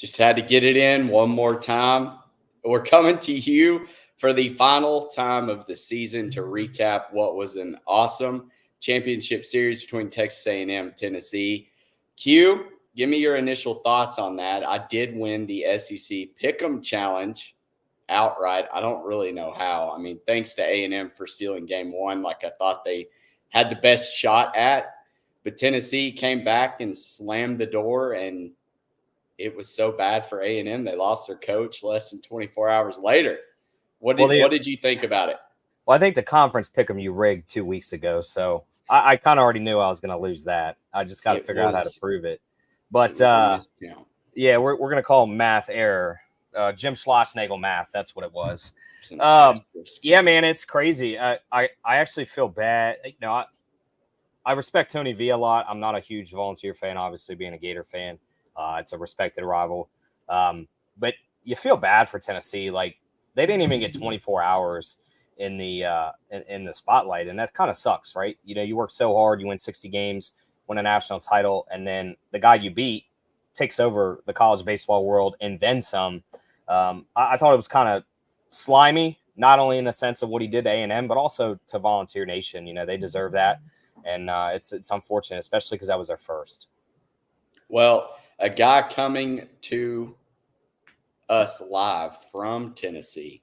Just had to get it in one more time. We're coming to you for the final time of the season to recap what was an awesome championship series between Texas A&M and Tennessee. Q, give me your initial thoughts on that. I did win the SEC Pick'em Challenge outright. I don't really know how. I mean, thanks to A&M for stealing game one, like I thought they had the best shot at. But Tennessee came back and slammed the door, and it was so bad for A&M. They lost their coach less than 24 hours later. What did you think about it? Well, I think the conference pick'em you rigged 2 weeks ago, so I kind of already knew I was going to lose that. I just got to figure out how to prove it. But yeah, we're going to call math error. Jim Schlossnagle math. That's what it was. Yeah, man, it's crazy. I actually feel bad. You know, I respect Tony V a lot. I'm not a huge Volunteer fan, obviously being a Gator fan. It's a respected rival. But you feel bad for Tennessee. Like, they didn't even get 24 hours in the spotlight, and that kind of sucks, right? You know, you work so hard, you win 60 games, win a national title, and then the guy you beat takes over the college baseball world and then some. I thought it was kind of slimy, not only in the sense of what he did to A&M, but also to Volunteer Nation. You know, they deserve that, and it's unfortunate, especially because that was their first. Well, a guy coming to us live from Tennessee,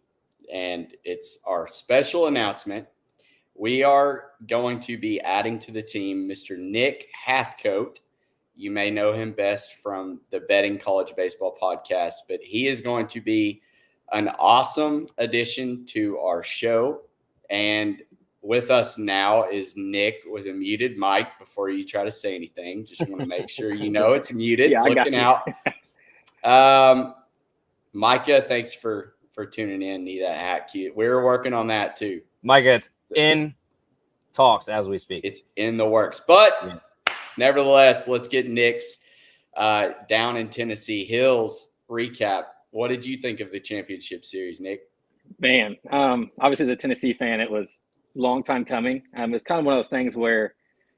and it's our special announcement. We are going to be adding to the team Mr. Nick Hathcote. You may know him best from the Betting College Baseball podcast, but he is going to be an awesome addition to our show. And with us now is Nick with a muted mic. Before you try to say anything, just want to make sure you know it's muted. Yeah, looking out. Micah, thanks for tuning in. Need that hat cute. We're working on that too. Micah, it's in talks as we speak. It's in the works. But nevertheless, let's get Nick's down in Tennessee Hills recap. What did you think of the championship series, Nick? Man, obviously as a Tennessee fan, it was a long time coming. It's kind of one of those things where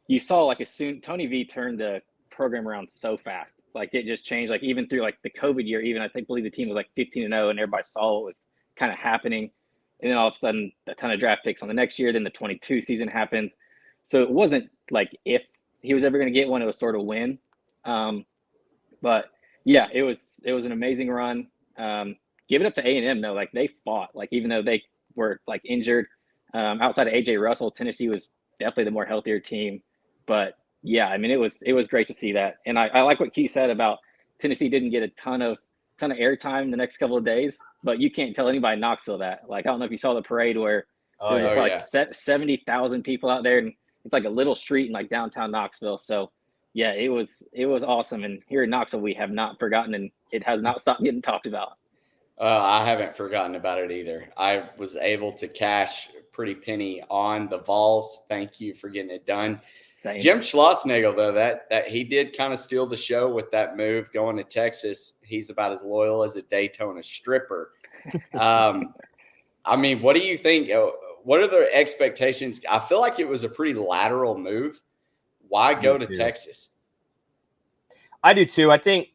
you saw, like, as soon Tony V turned the program around so fast. Like, it just changed. Like, even through like the COVID year, even I believe the team was like 15-0, and everybody saw what was kind of happening. And then all of a sudden, a ton of draft picks on the next year. Then the 22 season happens. So it wasn't like if he was ever going to get one, it was sort of when. But yeah, it was an amazing run. Give it up to A&M though. Like, they fought. Like, even though they were like injured, outside of AJ Russell, Tennessee was definitely the more healthier team. But yeah, I mean, it was great to see that. And I like what Q said about Tennessee didn't get a ton of airtime the next couple of days, but you can't tell anybody in Knoxville that. Like, I don't know if you saw the parade where there was like 70,000 people out there, and it's like a little street in like downtown Knoxville. So yeah, it was awesome. And here in Knoxville, we have not forgotten, and it has not stopped getting talked about. I haven't forgotten about it either. I was able to cash a pretty penny on the Vols. Thank you for getting it done. Same. Jim Schlossnagle, though, that he did kind of steal the show with that move going to Texas. He's about as loyal as a Daytona stripper. I mean, what do you think? What are the expectations? I feel like it was a pretty lateral move. Why go to Texas? I do too. I think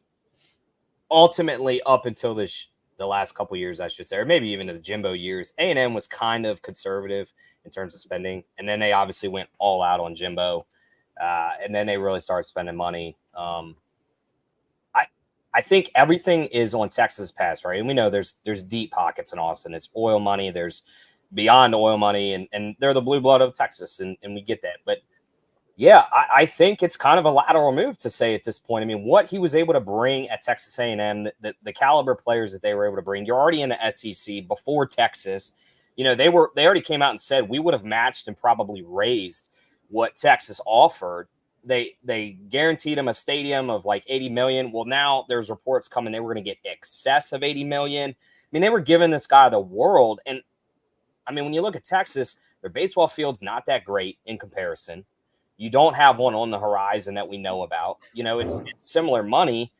ultimately, up until the last couple years, I should say, or maybe even to the Jimbo years, A&M was kind of conservative in terms of spending. And then they obviously went all out on Jimbo. And then they really started spending money. I think everything is on Texas pass, right? And we know there's deep pockets in Austin. It's oil money. There's beyond oil money, and they're the blue blood of Texas, and we get that. But yeah, I think it's kind of a lateral move to say at this point. I mean, what he was able to bring at Texas A&M, the caliber players that they were able to bring. You're already in the SEC before Texas. You know, they already came out and said we would have matched and probably raised what Texas offered. They guaranteed him a stadium of like $80 million. Well, now there's reports coming they were going to get excess of $80 million. I mean, they were giving this guy the world. And I mean, when you look at Texas, their baseball field's not that great in comparison. You don't have one on the horizon that we know about. You know, it's similar money.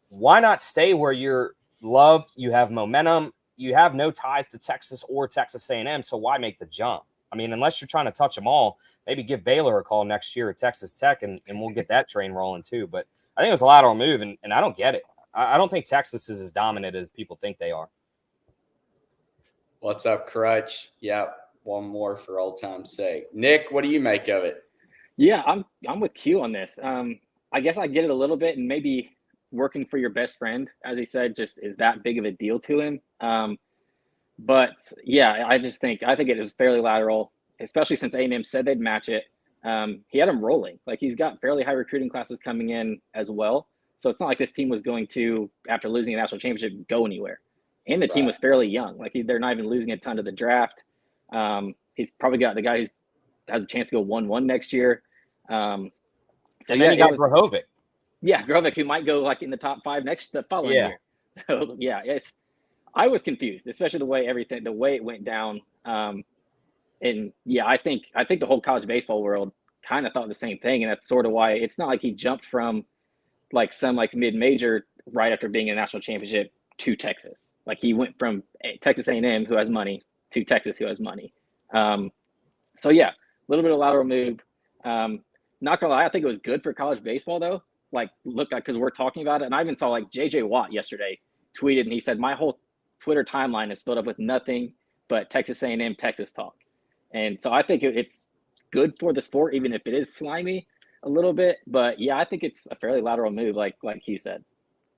Why not stay where you're loved? You have momentum. You have no ties to Texas or Texas A&M, so why make the jump? I mean, unless you're trying to touch them all, maybe give Baylor a call next year at Texas Tech, and we'll get that train rolling too. But I think it was a lateral move, and I don't get it. I don't think Texas is as dominant as people think they are. What's up, Crutch? Yep, one more for old time's sake. Nick, what do you make of it? Yeah, I'm with Q on this. I guess I get it a little bit, and maybe working for your best friend, as he said, just is that big of a deal to him. But yeah, I think it is fairly lateral, especially since A&M said they'd match it. He had him rolling. Like, he's got fairly high recruiting classes coming in as well. So it's not like this team was going to, after losing a national championship, go anywhere. And the team was fairly young. Like, they're not even losing a ton to the draft. He's probably got the guy who has a chance to go 1-1 next year. So and then you got Grahovic. Yeah, Grahovic, who might go like in the top 5 the following year. So yeah, I was confused, especially the way it went down. And yeah, I think the whole college baseball world kind of thought the same thing, and that's sort of why it's not like he jumped from like some like mid-major right after being in a national championship to Texas. Like, he went from Texas A&M, who has money, to Texas, who has money. So yeah, a little bit of lateral move. Not gonna lie, I think it was good for college baseball though. Like, look, because we're talking about it, and I even saw like JJ Watt yesterday tweeted, and he said, my whole Twitter timeline is filled up with nothing but Texas A&M Texas talk. And so I think it's good for the sport, even if it is slimy a little bit. But yeah, I think it's a fairly lateral move, like Hugh said.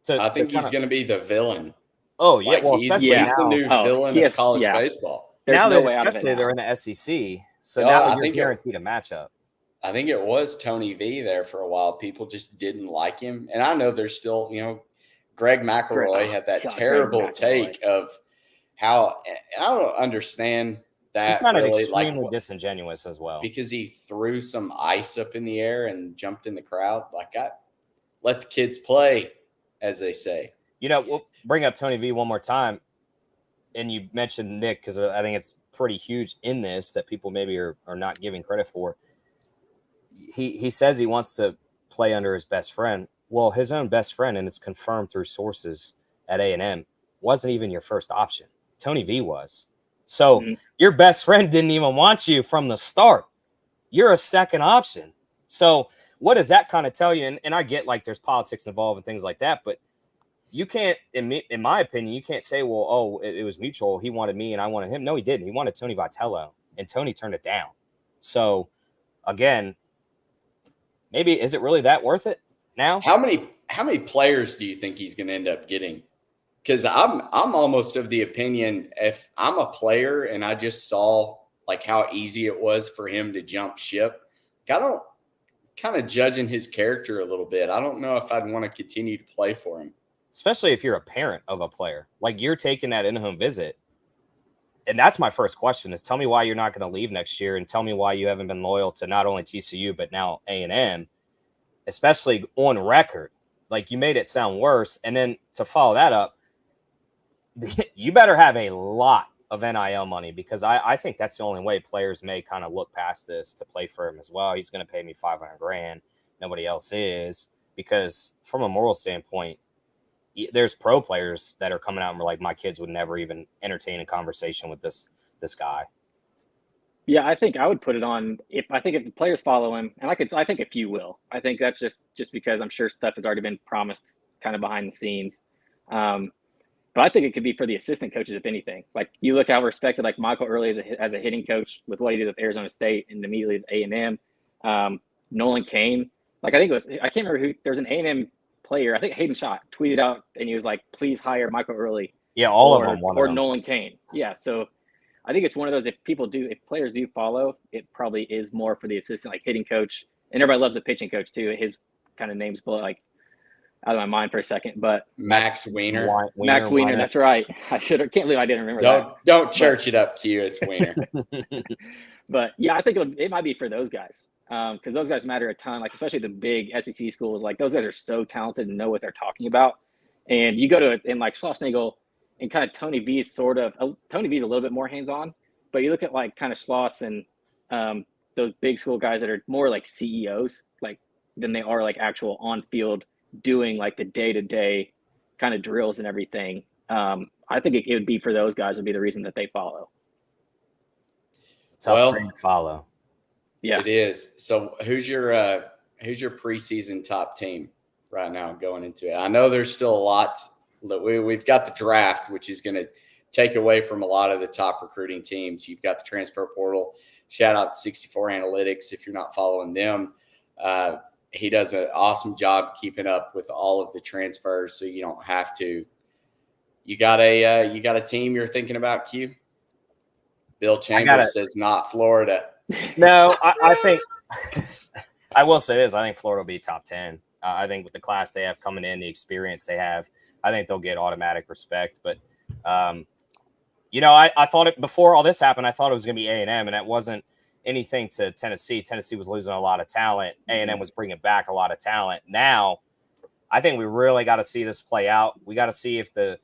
So I think he's going to be the villain. Oh yeah, well, he's the new villain of college baseball. There's no way out of it. They're in the SEC, so now you're guaranteed a matchup. I think it was Tony V there for a while. People just didn't like him, and I know there's still, Greg McElroy had that terrible take of how I don't understand that. He's kind of really, extremely disingenuous as well, because he threw some ice up in the air and jumped in the crowd. Let the kids play, as they say. We'll bring up Tony V one more time, and you mentioned Nick because I think it's pretty huge in this that people maybe are not giving credit for. He says he wants to play under his best friend. Well, his own best friend, and it's confirmed through sources at A&M, wasn't even your first option. Tony V was. So your best friend didn't even want you from the start. You're a second option. So what does that kind of tell you? And I get like there's politics involved and things like that, but you can't, in my opinion, you can't say, well, it was mutual. He wanted me and I wanted him. No, he didn't. He wanted Tony Vitello, and Tony turned it down. So again, maybe is it really that worth it now? How many players do you think he's going to end up getting? Because I'm almost of the opinion, if I'm a player and I just saw like how easy it was for him to jump ship, I don't kind of judging his character a little bit. I don't know if I'd want to continue to play for him. Especially if you're a parent of a player. Like, you're taking that in-home visit. And that's my first question is, tell me why you're not going to leave next year, and tell me why you haven't been loyal to not only TCU, but now A&M, especially on record. Like, you made it sound worse. And then to follow that up, you better have a lot of NIL money, because I think that's the only way players may kind of look past this to play for him as well. He's going to pay me $500,000. Nobody else is, because from a moral standpoint, there's pro players that are coming out and were like, my kids would never even entertain a conversation with this guy. Yeah, I think I would put it on if the players follow him, and I think a few will. I think that's just because I'm sure stuff has already been promised kind of behind the scenes. But I think it could be for the assistant coaches, if anything. Like, you look how respected like Michael Early as a hitting coach with what he did with Arizona State and immediately with A&M. Nolan Cain, I think it was, I can't remember who. There's an A&M player, I think Hayden Schott, tweeted out, and he was like, "Please hire Michael Early." Yeah, all of them, or Nolan Cain. Yeah, so I think it's one of those. If players do follow, it probably is more for the assistant, like hitting coach, and everybody loves a pitching coach too. His kind of name's like out of my mind for a second, but Max Weiner. Max Weiner, that's right. Can't believe I didn't remember that. Don't church it up, Q. It's Weiner. But yeah, I think it might be for those guys, because those guys matter a ton. Like, especially the big SEC schools, like those guys are so talented and know what they're talking about. And you go to and like Schlossnagle and kind of Tony V is a little bit more hands-on, but you look at like kind of Schloss and those big school guys that are more like CEOs, like than they are like actual on-field doing like the day-to-day kind of drills and everything. I think it would be for those guys would be the reason that they follow. It's a tough train to follow. Yeah, it is. So who's your preseason top team right now going into it. I know there's still a lot. We've got the draft, which is going to take away from a lot of the top recruiting teams. You've got the transfer portal. Shout out to 64 Analytics if you're not following them. He does an awesome job keeping up with all of the transfers, so you don't have to. You got a team you're thinking about, Q? Bill Chambers says not Florida. No, I think I will say this. I think Florida will be top 10. I think with the class they have coming in, the experience they have, I think they'll get automatic respect. But, I thought it before all this happened, I thought it was going to be A&M, and it wasn't anything to Tennessee. Tennessee was losing a lot of talent. A&M was bringing back a lot of talent. Now, I think we really got to see this play out. We got to see if the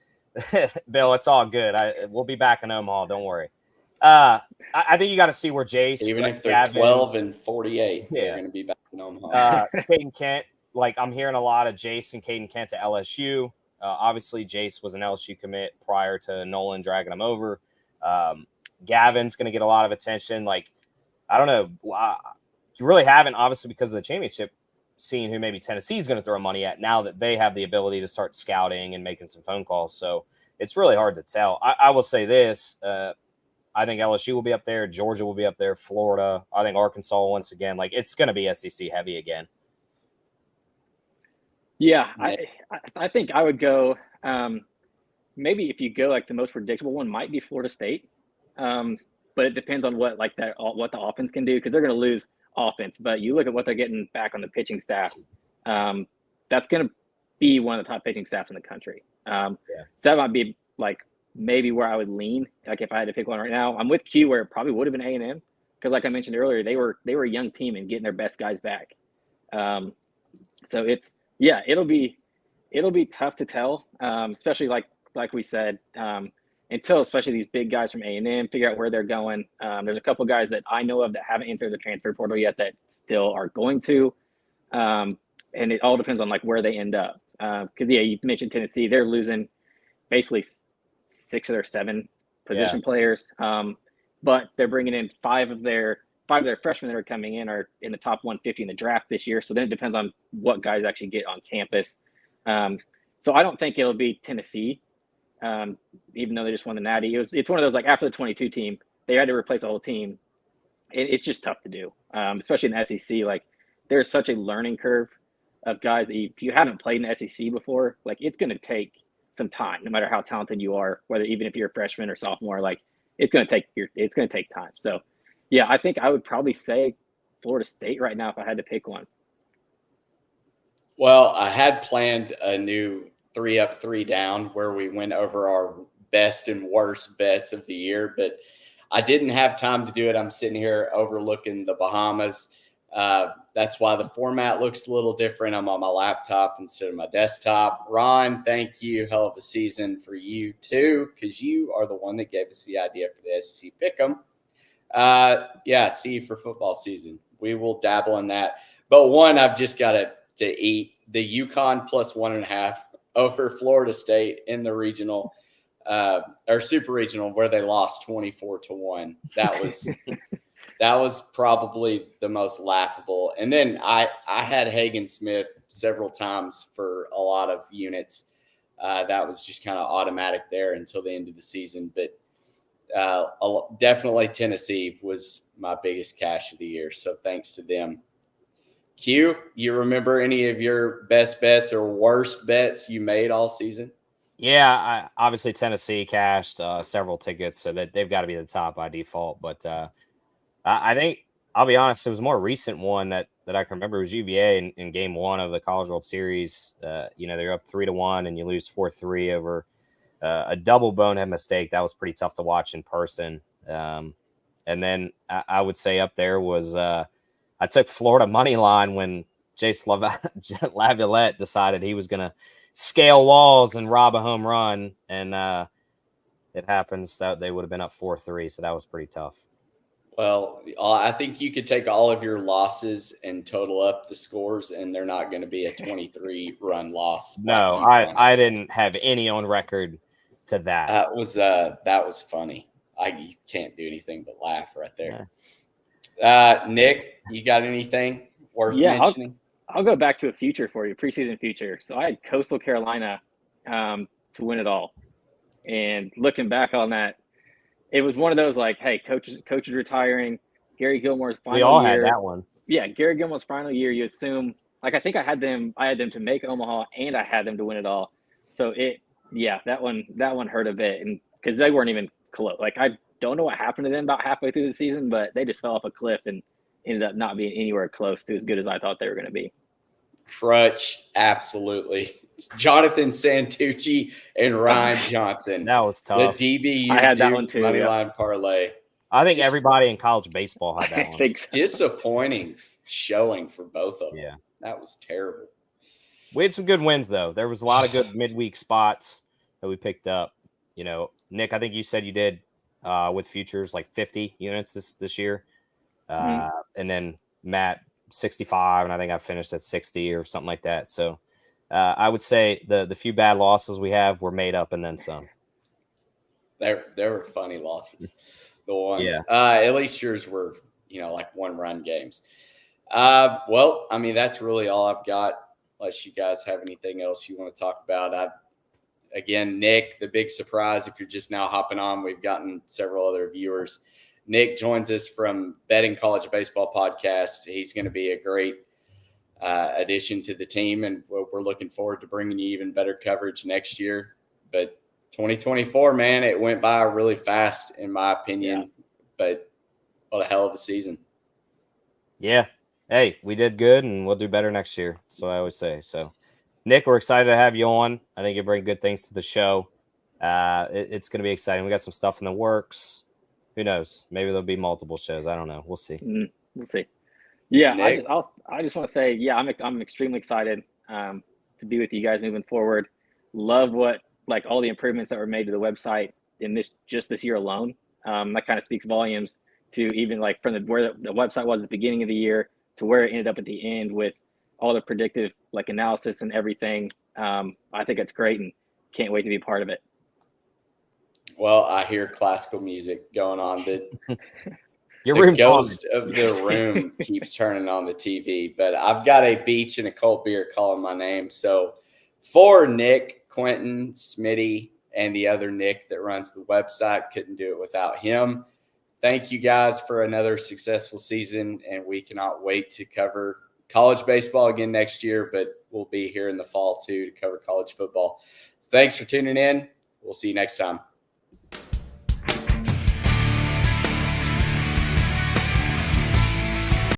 Bill, it's all good. We'll be back in Omaha. Don't worry. I think you got to see where Jace, even if they're 12-48, they're going to be back in Omaha. Caden Kent, I'm hearing a lot of Jace and Caden Kent to LSU. Obviously, Jace was an LSU commit prior to Nolan dragging him over. Gavin's going to get a lot of attention. I don't know. You really haven't, obviously, because of the championship, seen who maybe Tennessee is going to throw money at now that they have the ability to start scouting and making some phone calls. So it's really hard to tell. I will say this. I think LSU will be up there. Georgia will be up there. Florida. I think Arkansas once again. It's going to be SEC heavy again. Yeah, I think I would go maybe if you go the most predictable one might be Florida State. But it depends on what the offense can do, because they're going to lose offense. But you look at what they're getting back on the pitching staff. That's going to be one of the top pitching staffs in the country. So that might be maybe where I would lean. If I had to pick one right now, I'm with Q where it probably would have been A&M, because like I mentioned earlier, they were a young team and getting their best guys back. So it'll be tough to tell, especially like we said, until especially these big guys from A&M figure out where they're going. There's a couple guys that I know of that haven't entered the transfer portal yet that still are going to, and it all depends on where they end up. Because you mentioned Tennessee, they're losing basically 6 of their 7 position players, but they're bringing in 5 of their freshmen that are coming in are in the top 150 in the draft this year. So then it depends on what guys actually get on campus. So I don't think it'll be Tennessee, even though they just won the Natty. It's one of those after the 22 team, they had to replace the whole team. It's just tough to do, especially in the SEC. There's such a learning curve of guys that if you haven't played in the SEC before, it's going to take some time, no matter how talented you are, whether even if you're a freshman or sophomore, it's going to take time. So, yeah, I think I would probably say Florida State right now if I had to pick one. Well, I had planned a new 3 up, 3 down where we went over our best and worst bets of the year, but I didn't have time to do it. I'm sitting here overlooking the Bahamas. That's why the format looks a little different. I'm on my laptop instead of my desktop. Ron, thank you. Hell of a season for you too, because you are the one that gave us the idea for the SEC Pick'em. See you for football season. We will dabble in that. But one, I've just got to eat the UConn plus 1.5 over Florida State in the regional or super regional where they lost 24-1. That was probably the most laughable. And then I had Hagen Smith several times for a lot of units. That was just kind of automatic there until the end of the season. But definitely Tennessee was my biggest cash of the year. So thanks to them. Q, you remember any of your best bets or worst bets you made all season? Yeah, obviously Tennessee cashed several tickets, so that they've got to be the top by default. But I think, I'll be honest, it was a more recent one that I can remember. It was UVA in game 1 of the College World Series. They're up 3-1 and you lose 4-3 over a double bonehead mistake. That was pretty tough to watch in person. And then I would say up there was I took Florida money line when Jace Laviolette decided he was going to scale walls and rob a home run. And it happens that they would have been up 4-3. So that was pretty tough. Well, I think you could take all of your losses and total up the scores, and they're not going to be a 23-run loss. No, I didn't have any on record to that. That was funny. You can't do anything but laugh right there. Yeah. Nick, you got anything worth mentioning? I'll go back to a future for you, preseason future. So I had Coastal Carolina to win it all. And looking back on that, it was one of those like, hey, coach is retiring. Gary Gilmore's final We all year. had that one. Yeah, Gary Gilmore's final year. You assume like I think I had them to make Omaha, and I had them to win it all. So that one hurt a bit, and because they weren't even close. Like I don't know what happened to them about halfway through the season, but they just fell off a cliff and ended up not being anywhere close to as good as I thought they were going to be. Crutch, absolutely. Jonathan Santucci and Ryan Johnson. That was tough. The DBU I had that one too, moneyline parlay. I think everybody in college baseball had that I one. think so. Disappointing showing for both of them. Yeah. That was terrible. We had some good wins, though. There was a lot of good midweek spots that we picked up. You know, Nick, I think you said you did with futures like 50 units this year. And then Matt, 65, and I think I finished at 60 or something like that. So I would say the few bad losses we have were made up and then some. There were funny losses. The ones. Yeah. At least yours were, like one-run games. Well, I mean, that's really all I've got, unless you guys have anything else you want to talk about. Again, Nick, the big surprise, if you're just now hopping on, we've gotten several other viewers. Nick joins us from Betting College Baseball Podcast. He's going to be a great addition to the team, and we're looking forward to bringing you even better coverage next year. But 2024, man, it went by really fast, in my opinion. Yeah. But what a hell of a season. Yeah. Hey, we did good, and we'll do better next year. That's what I always say. So, Nick, we're excited to have you on. I think you bring good things to the show. It's going to be exciting. We got some stuff in the works. Who knows? Maybe there'll be multiple shows. I don't know. We'll see. We'll see. Yeah, Nick. I just want to say, yeah, I'm extremely excited to be with you guys moving forward. Love all the improvements that were made to the website in this year alone. That kind of speaks volumes to even from where the website was at the beginning of the year to where it ended up at the end with all the predictive analysis and everything. I think it's great and can't wait to be part of it. Well, I hear classical music going on. The room ghost of the room keeps turning on the TV, but I've got a beach and a cold beer calling my name. So for Nick, Quentin, Smitty, and the other Nick that runs the website, couldn't do it without him. Thank you guys for another successful season, and we cannot wait to cover college baseball again next year, but we'll be here in the fall too to cover college football. So thanks for tuning in. We'll see you next time.